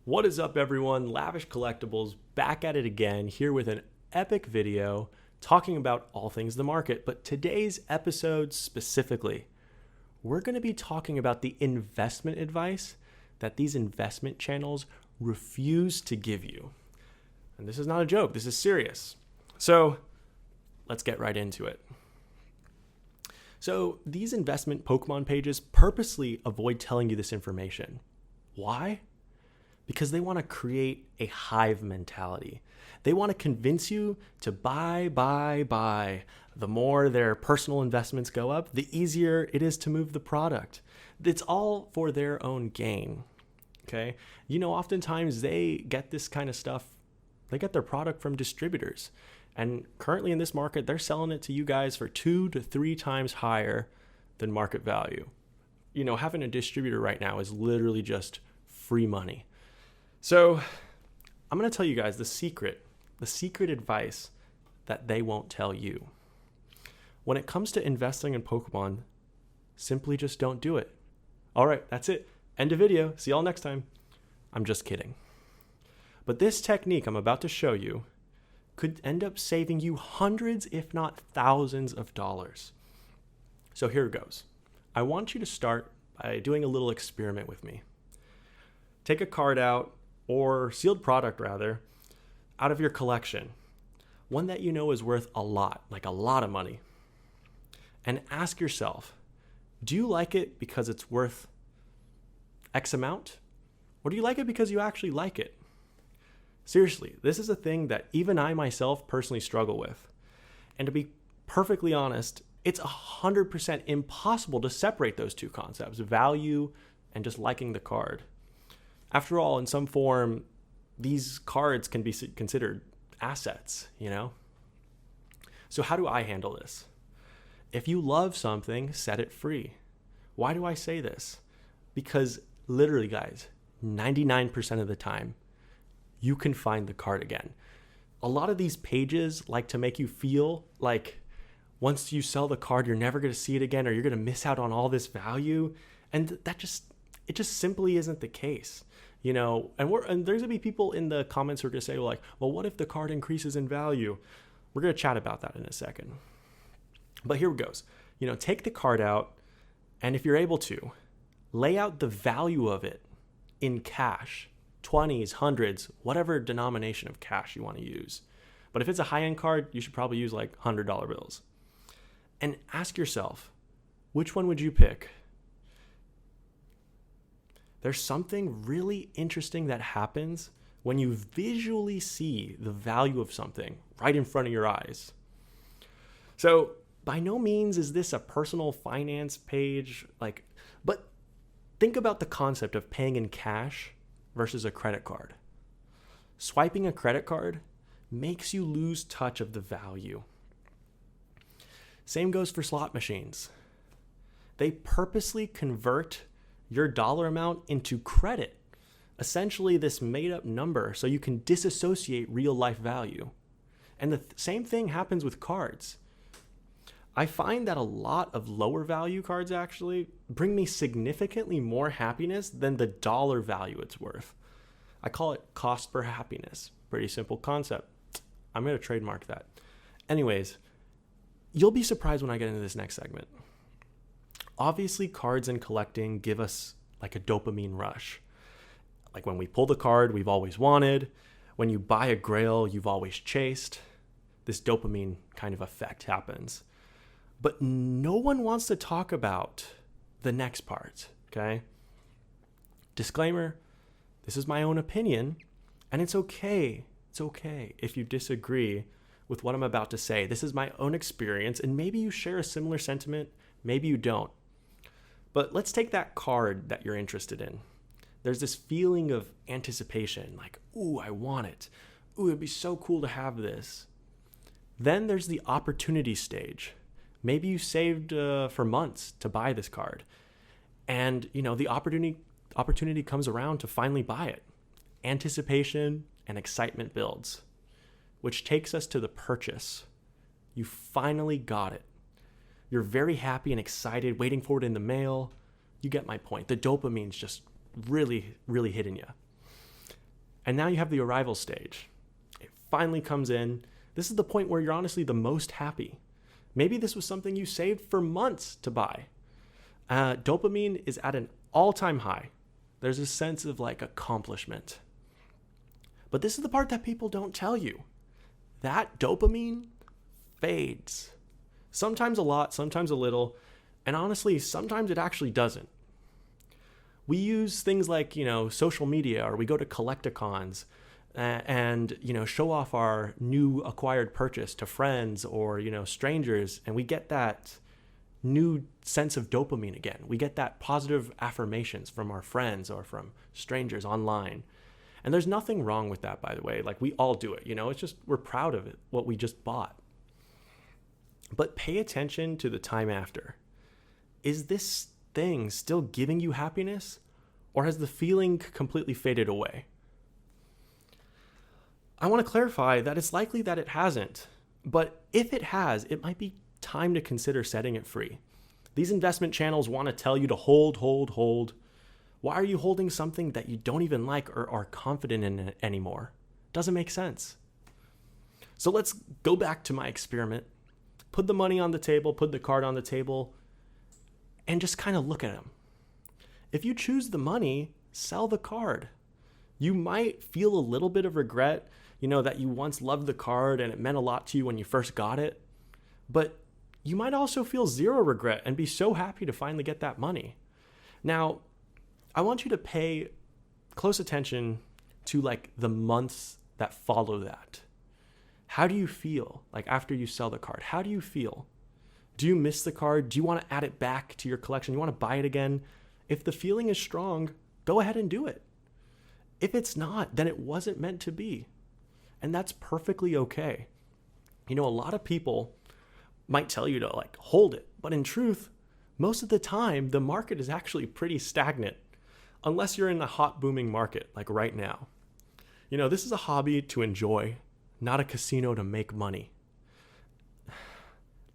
What is up, everyone? Lavish Collectibles back at it again, here with an epic video talking about all things the market. But today's episode specifically, we're going to be talking about the investment advice that these investment channels refuse to give you. And this is not a joke, this is serious. So let's get right into it. So these investment Pokemon pages purposely avoid telling you this information. Why? Because they want to create a hive mentality. They want to convince you to buy. The more their personal investments go up, the easier it is to move the product. It's all for their own gain. Okay? Oftentimes they get this kind of stuff, they get their product from distributors. And currently in this market, they're selling it to you guys for 2 to 3 times higher than market value. Having a distributor right now is literally just free money. So I'm going to tell you guys the secret advice that they won't tell you. When it comes to investing in Pokemon, simply just don't do it. All right, that's it. End of video. See y'all next time. I'm just kidding. But this technique I'm about to show you could end up saving you hundreds, if not thousands of dollars. So here it goes. I want you to start by doing a little experiment with me. Take a card out, or sealed product rather, out of your collection. One that you know is worth a lot, like a lot of money. And ask yourself, do you like it because it's worth X amount? Or do you like it because you actually like it? Seriously, this is a thing that even I myself personally struggle with. And to be perfectly honest, it's 100% impossible to separate those two concepts, value and just liking the card. After all, in some form, these cards can be considered assets, So how do I handle this? If you love something, set it free. Why do I say this? Because literally, guys, 99% of the time, you can find the card again. A lot of these pages like to make you feel like once you sell the card, you're never going to see it again, or you're going to miss out on all this value. And it just simply isn't the case. And there's going to be people in the comments who are going to say, well, what if the card increases in value? We're going to chat about that in a second. But here it goes. Take the card out, and if you're able to, lay out the value of it in cash, 20s, hundreds, whatever denomination of cash you want to use. But if it's a high-end card, you should probably use like $100 bills. And ask yourself, which one would you pick? There's something really interesting that happens when you visually see the value of something right in front of your eyes. So by no means is this a personal finance page, but think about the concept of paying in cash versus a credit card. Swiping a credit card makes you lose touch of the value. Same goes for slot machines. They purposely convert your dollar amount into credit, essentially this made up number, so you can disassociate real life value. And the same thing happens with cards. I find that a lot of lower value cards actually bring me significantly more happiness than the dollar value it's worth. I call it cost per happiness. Pretty simple concept. I'm going to trademark that. Anyways, you'll be surprised when I get into this next segment. Obviously, cards and collecting give us like a dopamine rush. Like when we pull the card we've always wanted, when you buy a grail you've always chased, this dopamine kind of effect happens. But no one wants to talk about the next part, okay? Disclaimer, this is my own opinion, and it's okay. It's okay if you disagree with what I'm about to say. This is my own experience, and maybe you share a similar sentiment, maybe you don't. But let's take that card that you're interested in. There's this feeling of anticipation, like, ooh, I want it. Ooh, it'd be so cool to have this. Then there's the opportunity stage. Maybe you saved for months to buy this card. And, the opportunity comes around to finally buy it. Anticipation and excitement builds, which takes us to the purchase. You finally got it. You're very happy and excited, waiting for it in the mail. You get my point. The dopamine's just really, really hitting you. And now you have the arrival stage. It finally comes in. This is the point where you're honestly the most happy. Maybe this was something you saved for months to buy. Dopamine is at an all-time high. There's a sense of like accomplishment. But this is the part that people don't tell you. That dopamine fades. Sometimes a lot, sometimes a little. And honestly, sometimes it actually doesn't. We use things like, social media, or we go to collecticons and, show off our new acquired purchase to friends or, strangers. And we get that new sense of dopamine again. We get that positive affirmations from our friends or from strangers online. And there's nothing wrong with that, by the way. Like, we all do it, it's just, we're proud of it, what we just bought. But pay attention to the time after. Is this thing still giving you happiness, or has the feeling completely faded away? I want to clarify that it's likely that it hasn't, but if it has, it might be time to consider setting it free. These investment channels want to tell you to hold. Why are you holding something that you don't even like or are confident in anymore? Doesn't make sense. So let's go back to my experiment. Put the money on the table, put the card on the table, and just kind of look at them. If you choose the money, sell the card. You might feel a little bit of regret, that you once loved the card and it meant a lot to you when you first got it. But you might also feel zero regret and be so happy to finally get that money. Now, I want you to pay close attention to like the months that follow that. How do you feel like after you sell the card? How do you feel? Do you miss the card? Do you want to add it back to your collection? You want to buy it again? If the feeling is strong, go ahead and do it. If it's not, then it wasn't meant to be. And that's perfectly okay. A lot of people might tell you to like hold it, but in truth, most of the time, the market is actually pretty stagnant, unless you're in a hot booming market like right now. This is a hobby to enjoy, not a casino to make money.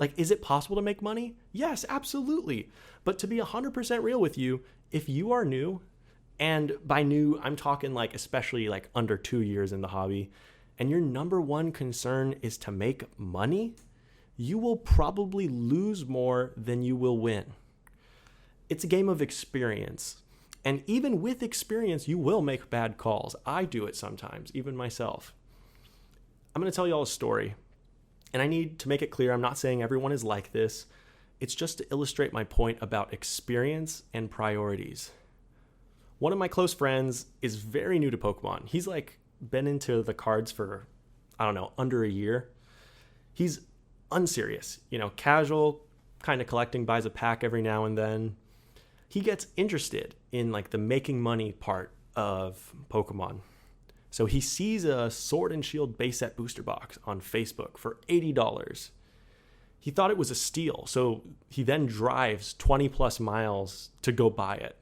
Like, is it possible to make money? Yes, absolutely. But to be 100% real with you, if you are new, and by new, I'm talking like especially like under 2 years in the hobby, and your number one concern is to make money, you will probably lose more than you will win. It's a game of experience. And even with experience, you will make bad calls. I do it sometimes, even myself. I'm going to tell you all a story. And I need to make it clear, I'm not saying everyone is like this. It's just to illustrate my point about experience and priorities. One of my close friends is very new to Pokemon. He's like been into the cards for, under a year. He's unserious, casual, kind of collecting, buys a pack every now and then. He gets interested in like the making money part of Pokemon. So he sees a Sword and Shield base set booster box on Facebook for $80. He thought it was a steal, so he then drives 20 plus miles to go buy it.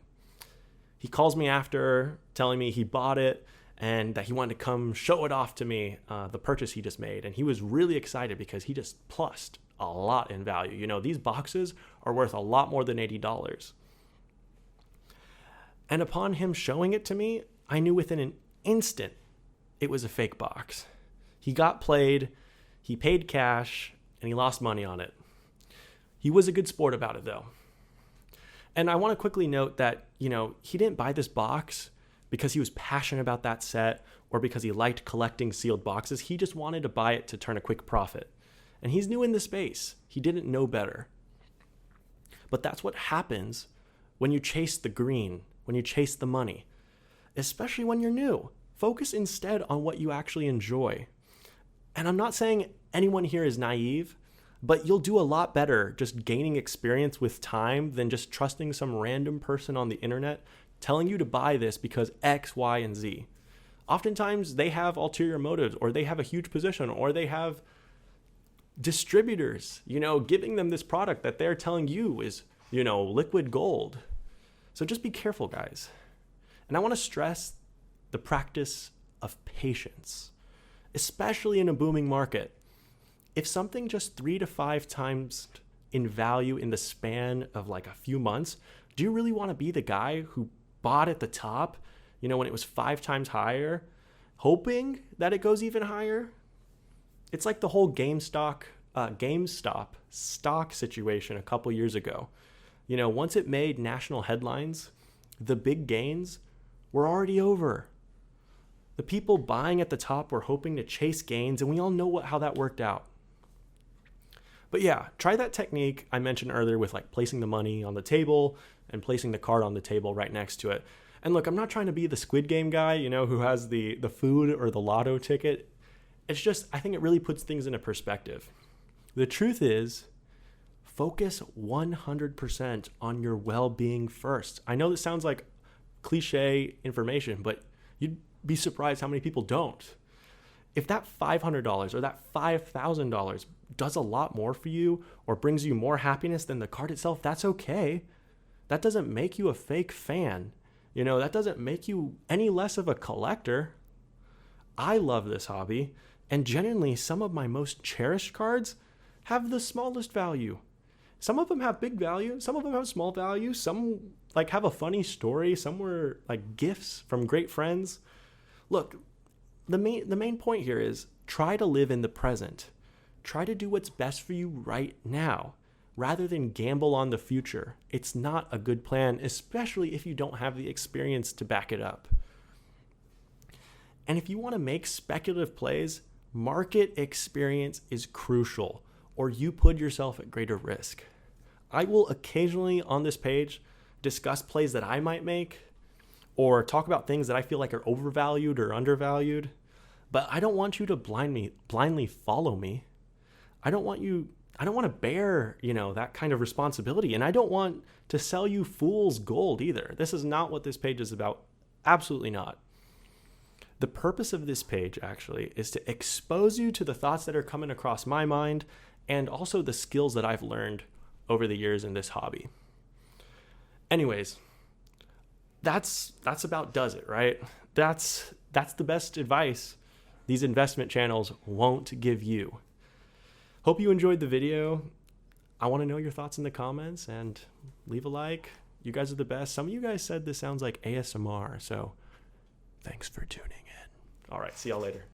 He calls me after telling me he bought it and that he wanted to come show it off to me, the purchase he just made. And he was really excited because he just plussed a lot in value. These boxes are worth a lot more than $80. And upon him showing it to me, I knew within an instant it was a fake box. He got played, he paid cash, and he lost money on it. He was a good sport about it though. And I want to quickly note that, he didn't buy this box because he was passionate about that set or because he liked collecting sealed boxes. He just wanted to buy it to turn a quick profit. And he's new in the space. He didn't know better. But that's what happens when you chase the green, when you chase the money, especially when you're new. Focus instead on what you actually enjoy. And I'm not saying anyone here is naive, but you'll do a lot better just gaining experience with time than just trusting some random person on the internet telling you to buy this because X, Y, and Z. Oftentimes they have ulterior motives, or they have a huge position, or they have distributors, giving them this product that they're telling you is, liquid gold. So just be careful, guys. And I want to stress the practice of patience, especially in a booming market. If something just 3 to 5 times in value in the span of like a few months, do you really want to be the guy who bought at the top, when it was 5 times higher, hoping that it goes even higher. It's like the whole GameStop stock situation a couple years ago. You know, once it made national headlines, the big gains were already over. The people buying at the top were hoping to chase gains, and we all know how that worked out. But yeah, try that technique I mentioned earlier with like placing the money on the table and placing the card on the table right next to it. And look, I'm not trying to be the Squid Game guy, you know, who has the food or the lotto ticket. It's just, I think it really puts things into perspective. The truth is, focus 100% on your well-being first. I know this sounds like cliche information, but you'd be surprised how many people don't. If that $500 or that $5,000 does a lot more for you or brings you more happiness than the card itself, that's okay. That doesn't make you a fake fan. You know, that doesn't make you any less of a collector. I love this hobby, and genuinely, some of my most cherished cards have the smallest value. Some of them have big value, some of them have small value, some like have a funny story, some were like gifts from great friends. Look, the main point here is try to live in the present. Try to do what's best for you right now, rather than gamble on the future. It's not a good plan, especially if you don't have the experience to back it up. And if you want to make speculative plays, market experience is crucial, or you put yourself at greater risk. I will occasionally on this page discuss plays that I might make, or talk about things that I feel like are overvalued or undervalued, but I don't want you to blindly follow me. I don't want to bear, that kind of responsibility, and I don't want to sell you fool's gold either. This is not what this page is about. Absolutely not. The purpose of this page actually is to expose you to the thoughts that are coming across my mind and also the skills that I've learned over the years in this hobby. Anyways, that's about does it, right? That's the best advice these investment channels won't give you. Hope you enjoyed the video. I want to know your thoughts in the comments and leave a like. You guys are the best. Some of you guys said this sounds like ASMR, so thanks for tuning in. All right, see y'all later.